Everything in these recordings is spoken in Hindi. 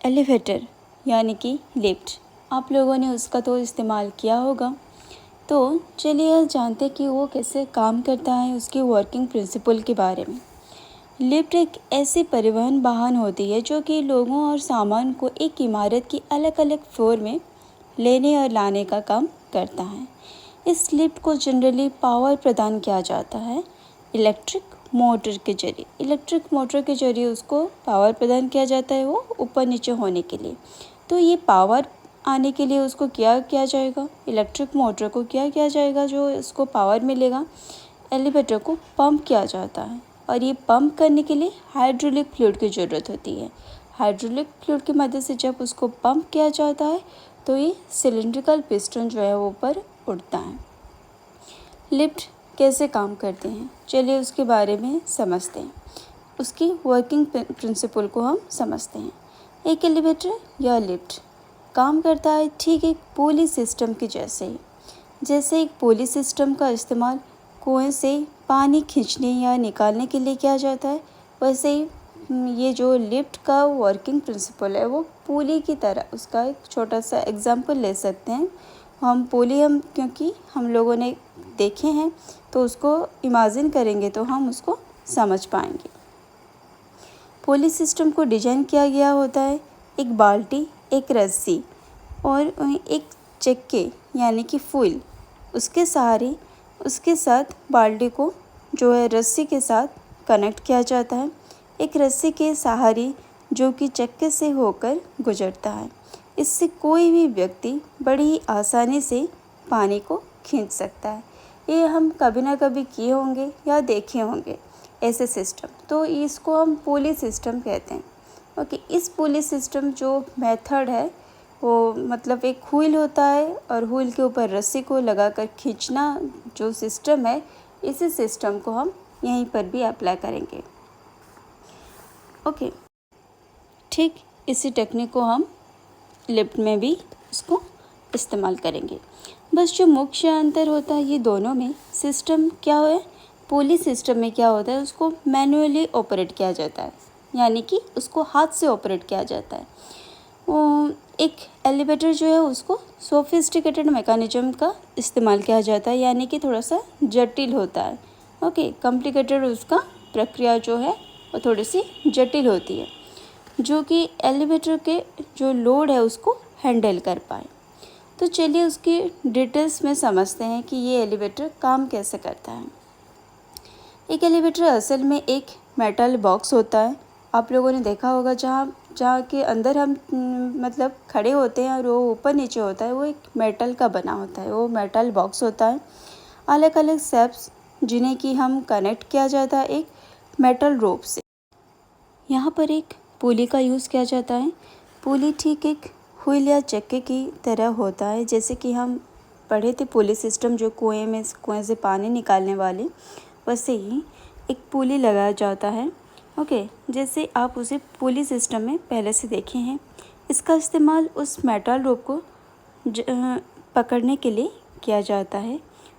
एलिवेटर यानी कि लिफ्ट, आप लोगों ने उसका तो इस्तेमाल किया होगा। तो चलिए जानते हैं कि वो कैसे काम करता है, उसकी वर्किंग प्रिंसिपल के बारे में। लिफ्ट एक ऐसी परिवहन वाहन होती है जो कि लोगों और सामान को एक इमारत की अलग अलग फ्लोर में लेने और लाने का काम करता है। इस लिफ्ट को जनरली पावर प्रदान किया जाता है इलेक्ट्रिक मोटर के जरिए। इलेक्ट्रिक मोटर के जरिए उसको पावर प्रदान किया जाता है, वो ऊपर नीचे होने के लिए। तो ये पावर आने के लिए उसको क्या किया जाएगा, इलेक्ट्रिक मोटर को क्या किया जाएगा, जो इसको पावर मिलेगा, एलिवेटर को पंप किया जाता है। और ये पंप करने के लिए हाइड्रोलिक फ्लूइड की ज़रूरत होती है। हाइड्रोलिक फ्लूइड की मदद से जब उसको पंप किया जाता है तो ये सिलिंड्रिकल पिस्टन जो है वो ऊपर उठता है। लिफ्ट कैसे काम करते हैं, चलिए उसके बारे में समझते हैं। उसकी वर्किंग प्रिंसिपल को हम समझते हैं। एक एलिवेटर या लिफ्ट काम करता है ठीक एक पुली सिस्टम के जैसे ही। जैसे एक पुली सिस्टम का इस्तेमाल कुएं से पानी खींचने या निकालने के लिए किया जाता है, वैसे ही ये जो लिफ्ट का वर्किंग प्रिंसिपल है वो पुली की तरह। उसका एक छोटा सा एग्जांपल ले सकते हैं हम क्योंकि हम लोगों ने देखे हैं तो उसको इमेजिन करेंगे तो हम उसको समझ पाएंगे। पुली सिस्टम को डिजाइन किया गया होता है एक बाल्टी, एक रस्सी और एक चक्के यानी कि फुल, उसके सहारे उसके साथ बाल्टी को जो है रस्सी के साथ कनेक्ट किया जाता है। एक रस्सी के सहारे जो कि चक्के से होकर गुजरता है। इससे कोई भी व्यक्ति बड़ी ही आसानी से पानी को खींच सकता है। ये हम कभी ना कभी किए होंगे या देखे होंगे ऐसे सिस्टम, तो इसको हम पुली सिस्टम कहते हैं। ओके, इस पुली सिस्टम जो मेथड है वो मतलब एक व्हील होता है और व्हील के ऊपर रस्सी को लगाकर खींचना जो सिस्टम है, इसी सिस्टम को हम यहीं पर भी अप्लाई करेंगे। ओके, ठीक इसी टेक्निक को हम लिफ्ट में भी इसको इस्तेमाल करेंगे। बस जो मुख्य अंतर होता है ये दोनों में, सिस्टम क्या है, पुली सिस्टम में क्या होता है, उसको मैन्युअली ऑपरेट किया जाता है, यानी कि उसको हाथ से ऑपरेट किया जाता है। एक एलिवेटर जो है उसको सोफिस्टिकेटेड मैकेनिज्म का इस्तेमाल किया जाता है, यानी कि थोड़ा सा जटिल होता है। ओके, कॉम्प्लिकेटेड उसका प्रक्रिया जो है वो थोड़ी सी जटिल होती है, जो कि एलिवेटर के जो लोड है उसको हैंडल कर पाए। तो चलिए उसकी डिटेल्स में समझते हैं कि ये एलिवेटर काम कैसे करता है। एक एलिवेटर असल में एक मेटल बॉक्स होता है, आप लोगों ने देखा होगा, जहाँ के अंदर हम मतलब खड़े होते हैं और वो ऊपर नीचे होता है, वो एक मेटल का बना होता है, वो मेटल बॉक्स होता है। अलग अलग शेप्स जिन्हें कि हम कनेक्ट किया जाता है एक मेटल रोप से। यहाँ पर एक पुली का यूज़ किया जाता है। पुली ठीक एक व्हील या चक्के की तरह होता है, जैसे कि हम पढ़े थे पुली सिस्टम जो कुएं से पानी निकालने वाली, वैसे ही एक पुली लगाया जाता है। ओके, जैसे आप उसे पुली सिस्टम में पहले से देखे हैं। इसका इस्तेमाल उस मेटल रोप को पकड़ने के लिए किया जाता है।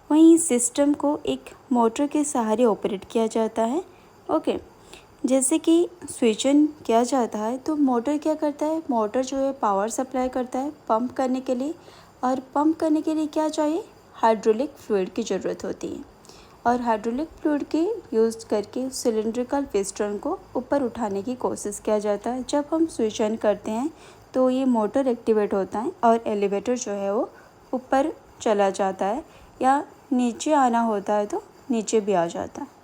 वहीं सिस्टम को एक मोटर के सहारे ऑपरेट किया जाता है। ओके, जैसे कि स्विच ऑन किया जाता है तो मोटर क्या करता है, मोटर जो है पावर सप्लाई करता है पंप करने के लिए, और पंप करने के लिए क्या चाहिए, हाइड्रोलिक फ्लूइड की ज़रूरत होती है। और हाइड्रोलिक फ्लूइड के यूज़ करके सिलिंड्रिकल पिस्टन को ऊपर उठाने की कोशिश किया जाता है। जब हम स्विच ऑन करते हैं तो ये मोटर एक्टिवेट होता है और एलिवेटर जो है वो ऊपर चला जाता है, या नीचे आना होता है तो नीचे भी आ जाता है।